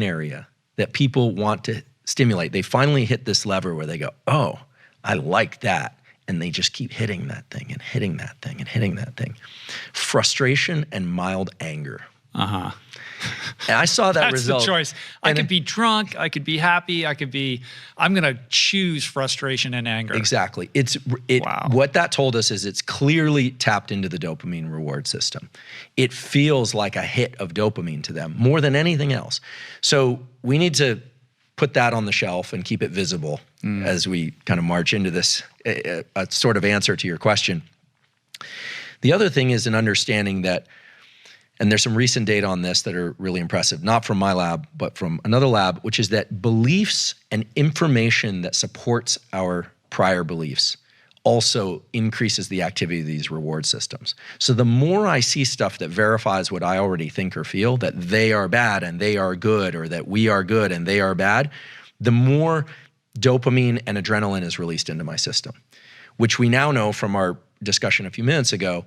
area that people want to stimulate. They finally hit this lever where they go, oh, I like that. And they just keep hitting that thing and hitting that thing and hitting that thing. Frustration and mild anger. Uh-huh. And I saw that result. That's the choice. I could be drunk, I could be happy, I'm gonna choose frustration and anger. Exactly. Wow. What that told us is it's clearly tapped into the dopamine reward system. It feels like a hit of dopamine to them more than anything else. So we need to put that on the shelf and keep it visible as we kind of march into this a sort of answer to your question. The other thing is an understanding that, and there's some recent data on this that are really impressive, not from my lab, but from another lab, which is that beliefs and information that supports our prior beliefs also increases the activity of these reward systems. So the more I see stuff that verifies what I already think or feel, that they are bad and they are good, or that we are good and they are bad, the more dopamine and adrenaline is released into my system, which we now know from our discussion a few minutes ago,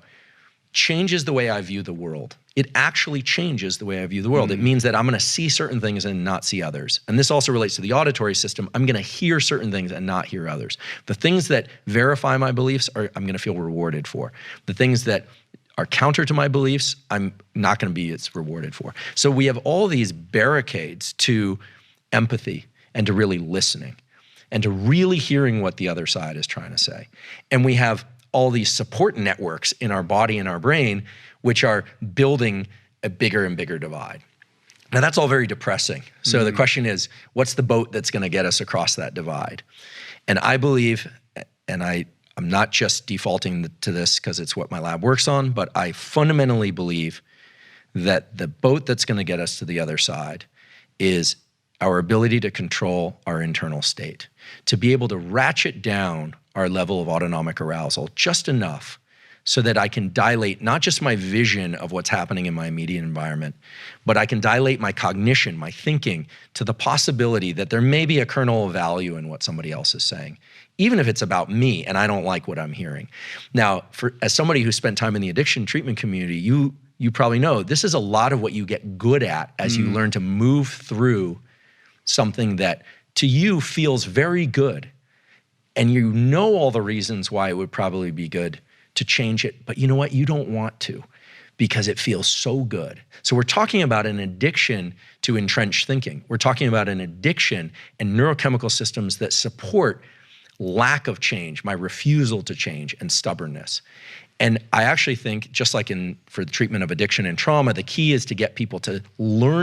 changes the way I view the world. It actually changes the way I view the world. It means that I'm gonna see certain things and not see others. And this also relates to the auditory system. I'm gonna hear certain things and not hear others. The things that verify my beliefs I'm gonna feel rewarded for. The things that are counter to my beliefs, I'm not gonna be as rewarded for. So we have all these barricades to empathy and to really listening and to really hearing what the other side is trying to say. And we have all these support networks in our body and our brain, which are building a bigger and bigger divide. Now that's all very depressing. So the question is, what's the boat that's gonna get us across that divide? And I believe, and I'm not just defaulting to this because it's what my lab works on, but I fundamentally believe that the boat that's gonna get us to the other side is our ability to control our internal state, to be able to ratchet down our level of autonomic arousal just enough so that I can dilate not just my vision of what's happening in my immediate environment, but I can dilate my cognition, my thinking, to the possibility that there may be a kernel of value in what somebody else is saying, even if it's about me and I don't like what I'm hearing. Now, as somebody who spent time in the addiction treatment community, you probably know this is a lot of what you get good at as you learn to move through something that to you feels very good. And you know all the reasons why it would probably be good to change it, but you know what? You don't want to because it feels so good. So we're talking about an addiction to entrenched thinking. We're talking about an addiction and neurochemical systems that support lack of change, my refusal to change, and stubbornness. And I actually think, just like for the treatment of addiction and trauma, the key is to get people to learn